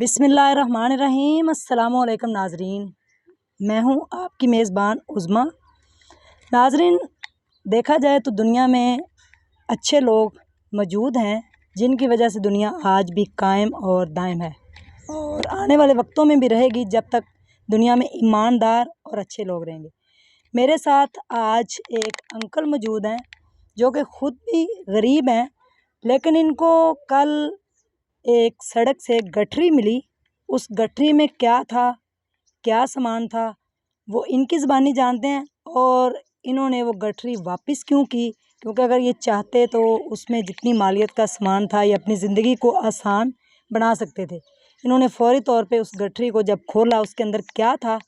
बिस्मिल्लाहिर्रहमानिर्रहीम। अस्सलामुअलैकुम नाजरीन, मैं हूँ आपकी मेज़बान उज़्मा। नाजरीन, देखा जाए तो दुनिया में अच्छे लोग मौजूद हैं जिनकी वजह से दुनिया आज भी कायम और दायम है और आने वाले वक्तों में भी रहेगी जब तक दुनिया में ईमानदार और अच्छे लोग रहेंगे। मेरे साथ आज एक अंकल मौजूद हैं जो कि ख़ुद भी गरीब हैं, लेकिन इनको कल एक सड़क से गठरी मिली। उस गठरी में क्या था, क्या सामान था, वो इनकी ज़बानी जानते हैं और इन्होंने वो गठरी वापस क्यों की, क्योंकि अगर ये चाहते तो उसमें जितनी मालियत का सामान था ये अपनी ज़िंदगी को आसान बना सकते थे। इन्होंने फ़ौरी तौर पे उस गठरी को जब खोला, उसके अंदर क्या था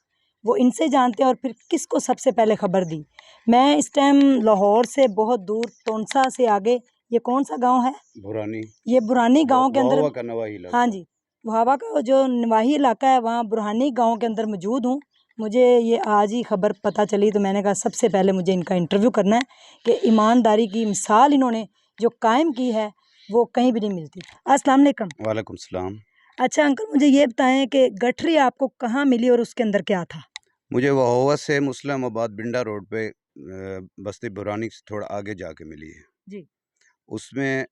वो इनसे जानते हैं और फिर किसको सबसे पहले ख़बर दी। मैं इस टाइम लाहौर से बहुत दूर टोंसा से आगे, ये कौन सा गांव है? बुरानी। ये बुरानी गांव के अंदर, का नवाही इलाका। हाँ जी, वहावा का जो नवाही इलाका है वहाँ बुरहानी गांव के अंदर मौजूद हूँ। मुझे ये आज ही खबर पता चली तो मैंने कहा सबसे पहले मुझे इनका इंटरव्यू करना है कि ईमानदारी की मिसाल इन्होंने जो कायम की है वो कहीं भी नहीं मिलती। अस्सलाम वालेकुम। वालेकुम सलाम। अच्छा अंकल, मुझे ये बताएं कि गठरी आपको कहाँ मिली और उसके अंदर क्या था? मुझे वहोवा से मुस्लिमाबाद बिंडा रोड पे बस्ती बुरानी से थोड़ा आगे जाके मिली है जी। उसमें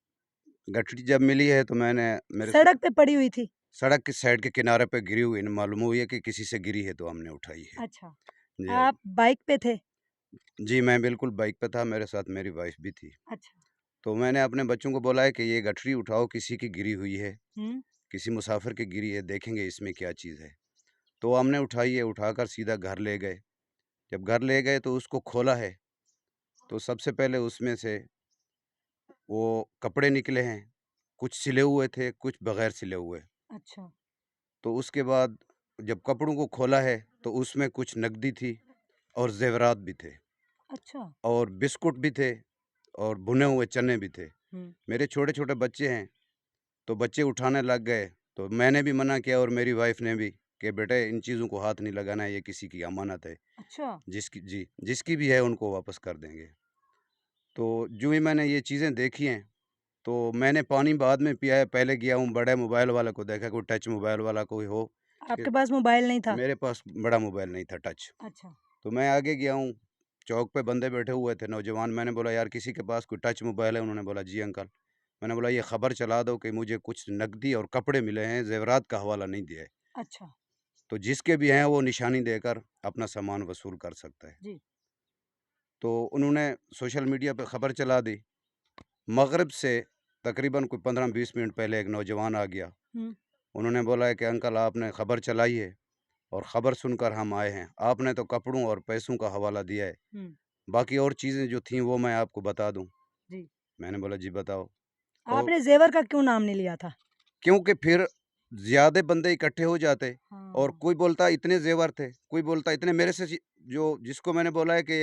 गठरी जब मिली है तो मैंने सड़क पे पड़ी हुई थी? सड़क की साइड के किनारे पे गिरी हुई मालूम हुई है कि किसी से गिरी है तो हमने उठाई है। अच्छा, जी आप बाइक पे थे? जी, मैं बिल्कुल बाइक पे था, मेरे साथ मेरी वाइफ भी थी। अच्छा। तो मैंने अपने बच्चों को बोला है कि ये गठरी उठाओ, किसी की गिरी हुई है, हम्म। किसी मुसाफिर की गिरी है, देखेंगे इसमें क्या चीज़ है। तो हमने उठाई है, उठाकर सीधा घर ले गए। जब घर ले गए तो उसको खोला है, तो सबसे पहले उसमें से वो कपड़े निकले हैं, कुछ सिले हुए थे, कुछ बगैर सिले हुए। अच्छा। तो उसके बाद जब कपड़ों को खोला है तो उसमें कुछ नकदी थी और ज़ेवरात भी थे अच्छा। और बिस्कुट भी थे और भुने हुए चने भी थे। हम्म। मेरे छोटे-छोटे बच्चे हैं, तो बच्चे उठाने लग गए, तो मैंने भी मना किया और मेरी वाइफ़ ने भी कि बेटे इन चीज़ों को हाथ नहीं लगाना है, ये किसी की अमानत है। अच्छा। जिसकी भी है उनको वापस कर देंगे। तो जो ही मैंने ये चीज़ें देखी हैं, तो मैंने पानी बाद में पिया है, पहले गया हूँ बड़े मोबाइल वाले को देखा, कोई टच मोबाइल वाला कोई हो। कि आपके पास मोबाइल नहीं था? मेरे पास बड़ा मोबाइल नहीं था टच। अच्छा। तो मैं आगे गया हूँ, चौक पे बंदे बैठे हुए थे नौजवान, मैंने बोला यार किसी के पास कोई टच मोबाइल है? उन्होंने बोला जी अंकल। मैंने बोला ये खबर चला दो कि मुझे कुछ नकदी और कपड़े मिले हैं, ज़ेवरात का हवाला नहीं दिया है। अच्छा। तो जिसके भी हैं वो निशानी देकर अपना सामान वसूल कर सकता है। जी। तो उन्होंने सोशल मीडिया पे खबर चला दी। मगरिब से तकरीबन कोई 15-20 मिनट पहले एक नौजवान आ गया। हम्म। उन्होंने बोला है कि अंकल आपने खबर चलाई है और ख़बर सुनकर हम आए हैं। आपने तो कपड़ों और पैसों का हवाला दिया है, हम्म। बाकी और चीज़ें जो थीं वो मैं आपको बता दूँ। जी। मैंने बोला जी बताओ। और आपने जेवर का क्यों नाम नहीं लिया था? क्योंकि फिर ज़्यादा बंदे इकट्ठे हो जाते और हाँ। कोई बोलता इतने ज़ेवर थे, कोई बोलता इतने। मेरे से जो जिसको मैंने बोला है कि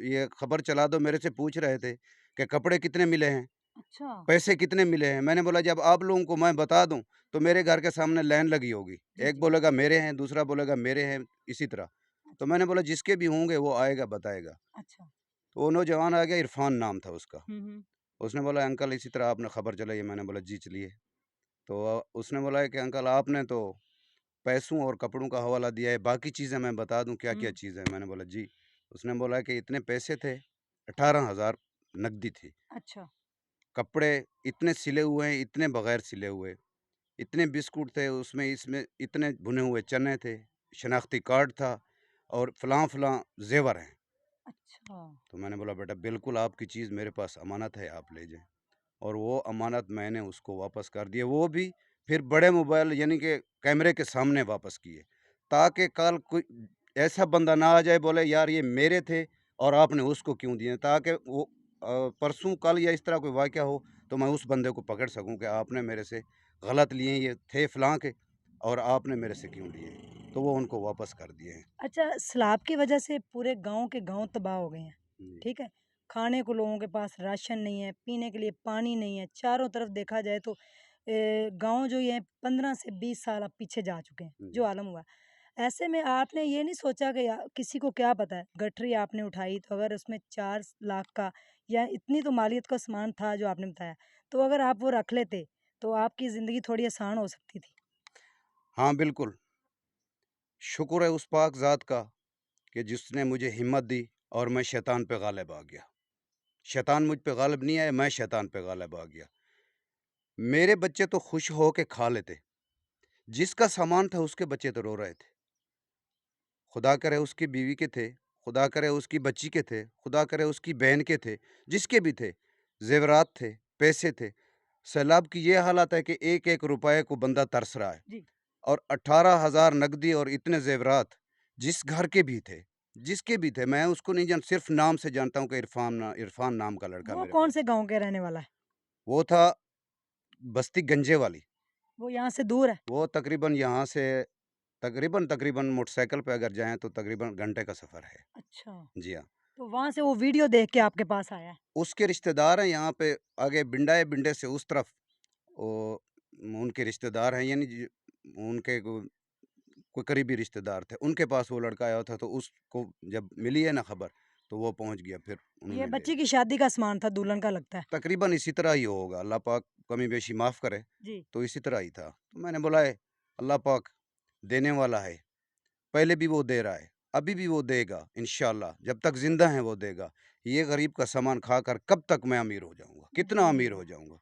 ये खबर चला दो, मेरे से पूछ रहे थे कि कपड़े कितने मिले हैं, अच्छा। पैसे कितने मिले हैं। मैंने बोला जब आप लोगों को मैं बता दूँ तो मेरे घर के सामने लाइन लगी होगी। जी एक जी। बोलेगा मेरे हैं, दूसरा बोलेगा मेरे हैं, इसी तरह। तो अच्छा। मैंने बोला जिसके भी होंगे वो आएगा बताएगा। अच्छा। तो वो नौजवान आ गया, इरफान नाम था उसका। हम्म। उसने बोला अंकल इसी तरह आपने खबर चलाई है। मैंने बोला जी चलिए। तो उसने बोला है कि अंकल आपने तो पैसों और कपड़ों का हवाला दिया है, बाकी चीज़ें मैं बता दूँ क्या-क्या हम्म। चीज़ है? मैंने बोला जी। उसने बोला है कि इतने पैसे थे, 18,000 नकदी थी। अच्छा। कपड़े इतने सिले हुए हैं, इतने बगैर सिले हुए, इतने बिस्कुट थे उसमें, इसमें इतने भुने हुए चने थे, शनाख्ती कार्ड था और फलाँ-फलाँ ज़ेवर हैं। अच्छा। तो मैंने बोला बेटा बिल्कुल आपकी चीज़ मेरे पास अमानत है, आप ले जाएँ। और वो अमानत मैंने उसको वापस कर दी है, वो भी फिर बड़े मोबाइल यानी कि कैमरे के सामने वापस किए, ताकि कल कोई ऐसा बंदा ना आ जाए बोले यार ये मेरे थे और आपने उसको क्यों दिए, ताकि वो परसों कल या इस तरह कोई वाक़या हो तो मैं उस बंदे को पकड़ सकूं कि आपने मेरे से गलत लिए, ये थे फलां के और आपने मेरे से क्यों लिए। तो वो उनको वापस कर दिए हैं। अच्छा, सैलाब की वजह से पूरे गांव के गांव तबाह हो गए हैं, जी। ठीक है? खाने को लोगों के पास राशन नहीं है, पीने के लिए पानी नहीं है, चारों तरफ देखा जाए तो गांव जो ये 15 से 20 साल अब पीछे जा चुके हैं, जो जी। आलम हुआ। ऐसे में आपने ये नहीं सोचा कि किसी को क्या पता है, गठरी आपने उठाई तो अगर उसमें 4 लाख का या इतनी तो मालियत का सामान था जो आपने बताया, तो अगर आप वो रख लेते तो आपकी ज़िंदगी थोड़ी आसान हो सकती थी। हाँ, बिल्कुल। शुक्र है उस पाक ज़ात का कि जिसने मुझे हिम्मत दी और मैं शैतान पे गालिब आ गया। शैतान मुझ पे गालिब नहीं आया, मैं शैतान पे गालिब आ गया। मेरे बच्चे तो खुश हो के खा लेते, जिसका सामान था उसके बच्चे तो रो रहे थे। खुदा करे उसकी बीवी के थे, खुदा करे उसकी बच्ची के थे, खुदा करे उसकी बहन के थे, जिसके भी थे, ज़ेवरात थे, पैसे थे। सैलाब की ये हालत है कि एक-एक रुपए को बंदा तरस रहा है जी। और 18,000 नकदी और इतने ज़ेवरात जिस घर के भी थे, जिसके भी थे, मैं उसको नहीं सिर्फ़ नाम से जानता हूँ कि इरफ़ान नाम का लड़का वो मेरे कौन पास। से गाँव के रहने वाला है? वो था बस्ती गंजे वाली। वो यहाँ से दूर है? वो तकरीबन यहाँ से तकरीबन मोटरसाइकिल पे अगर जाएँ तो तकरीबन घंटे का सफ़र है। अच्छा, जी हाँ। तो वहाँ से वो वीडियो देख के आपके पास आया है? उसके रिश्तेदार हैं यहाँ पे आगे बिंडा है, बिंडे से उस तरफ वो उनके रिश्तेदार हैं यानी उनके कोई करीबी रिश्तेदार थे। उनके पास वो लड़का आया था तो उसको जब मिली है ना खबर, तो वो पहुँच गया फिर ये उन्होंने ले बच्ची लिया। की शादी का सामान था दुल्हन का लगता है। तकरीबन इसी तरह ही होगा, अल्लाह पाक कमी-बेशी माफ़ करे, जी। तो इसी तरह ही था। तो मैंने बोला है अल्लाह पाक देने वाला है, पहले भी वो दे रहा है, अभी भी वो देगा इंशाअल्लाह, जब तक ज़िंदा हैं वो देगा। ये गरीब का सामान खाकर कब तक मैं अमीर हो जाऊँगा, कितना अमीर जी। हो जाऊँगा।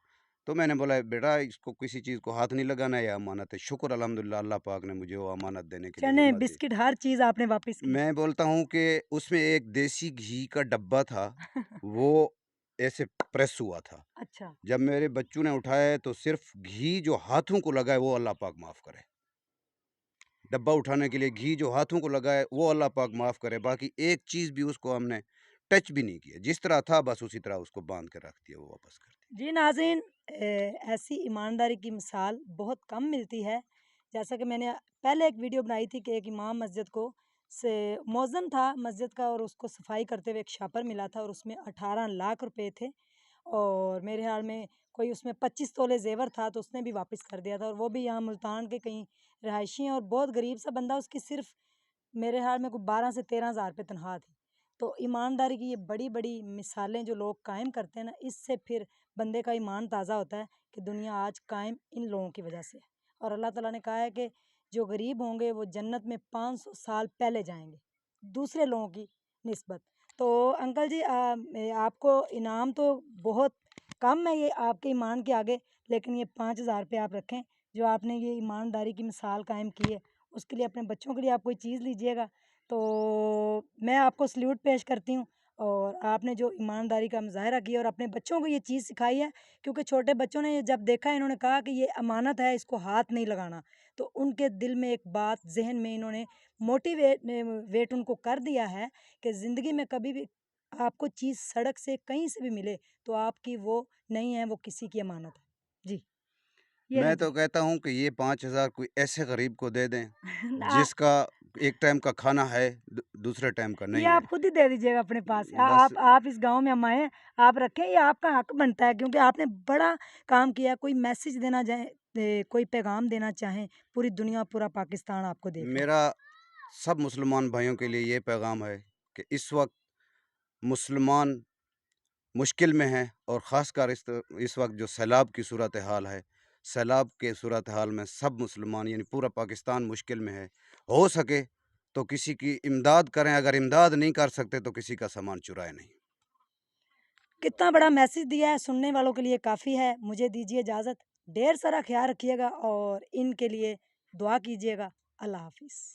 तो मैंने बोला बेटा इसको किसी चीज़ को हाथ नहीं लगाना, ये अमानत है। शुक्र अल्हम्दुलिल्लाह अल्लाह पाक ने मुझे वो अमानत देने के लिए चने, हिम्मत दी। बिस्किट हर चीज़ आपने वापस की। मैं बोलता हूँ कि उसमें एक देसी घी का डब्बा था, वो ऐसे प्रेस हुआ था। अच्छा। जब मेरे बच्चों ने उठाया है तो सिर्फ़ घी जो हाथों को लगा है वो अल्लाह पाक माफ़ करे। डब्बा उठाने के लिए घी जो हाथों को लगा है वो अल्लाह पाक माफ़ करे। बाकी एक चीज़ भी उसको हमने टच भी नहीं किया। जिस तरह था बस उसी तरह उसको बाँध के रख दिया, वो वापस कर दिया। जी नाज़रीन, ऐसी ईमानदारी की मिसाल बहुत कम मिलती है। जैसा कि मैंने पहले एक वीडियो बनाई थी कि एक इमाम मस्जिद को से मुअज़्ज़िन था मस्जिद का और उसको सफाई करते हुए एक शापर मिला था और उसमें 18 लाख रुपए थे और मेरे ख़्याल में कोई उसमें 25 तोले ज़ेवर था तो उसने भी वापस कर दिया था और वो भी यहाँ मुल्तान के कहीं रहायशी हैं और बहुत गरीब सा बंदा, उसकी सिर्फ़ मेरे ख़्याल में कोई 12 से 13,000 रुपए तनख़्वाह थी। तो ईमानदारी की ये बड़ी-बड़ी मिसालें जो लोग कायम करते हैं ना, इससे फिर बंदे का ईमान ताज़ा होता है कि दुनिया आज कायम इन लोगों की वजह से है। और अल्लाह ताला ने कहा है कि जो गरीब होंगे वो जन्नत में 500 साल पहले जाएँगे, दूसरे लोगों की निस्बत। तो अंकल जी, आपको इनाम तो बहुत कम है ये आपके ईमान के आगे, लेकिन ये 5,000 रुपए आप रखें, जो आपने ये ईमानदारी की मिसाल कायम की है, उसके लिए अपने बच्चों के लिए आप कोई चीज़ लीजिएगा। तो मैं आपको सैल्यूट पेश करती हूँ और आपने जो ईमानदारी का मुज़ाहिरा किया और अपने बच्चों को ये चीज़ सिखाई है, क्योंकि छोटे बच्चों ने ये जब देखा इन्होंने कहा कि ये अमानत है, इसको हाथ नहीं लगाना। तो उनके दिल में एक बात, ज़हन में इन्होंने वेट उनको कर दिया है कि ज़िंदगी में कभी भी आपको चीज़ सड़क से कहीं से भी मिले, तो आपकी वो नहीं है, वो किसी की अमानत है। जी, ये मैं तो लीजिए। कहता हूँ कि ये 5,000 कोई ऐसे गरीब को दे दें, आ जिसका एक टाइम का खाना है, दूसरे टाइम का ये नहीं है। आप खुद ही दे दीजिएगा अपने पास से। बस आप इस गाँव में हम आए हैं, आप रखें, ये आपका हक बनता है क्योंकि आपने बड़ा काम किया है। कोई मैसेज देना चाहें, कोई पैगाम देना चाहें, पूरी दुनिया, पूरा पाकिस्तान आपको देख रहा है। मेरा सब मुसलमान भाइयों के लिए ये पैगाम है कि इस वक़्त मुसलमान मुश्किल में हैं और ख़ासकर इस वक़्त जो सैलाब की सूरत हाल है, सैलाब के सूरत हाल में सब मुसलमान यानी पूरा पाकिस्तान मुश्किल में है। हो सके तो किसी की इमदाद करें, अगर इमदाद नहीं कर सकते तो किसी का सामान चुराएँ नहीं। कितना बड़ा मैसेज दिया है, सुनने वालों के लिए काफ़ी है। मुझे दीजिए इजाज़त। ढेर सारा ख़्याल रखिएगा और इनके लिए दुआ कीजिएगा। अल्लाह हाफ़िज़।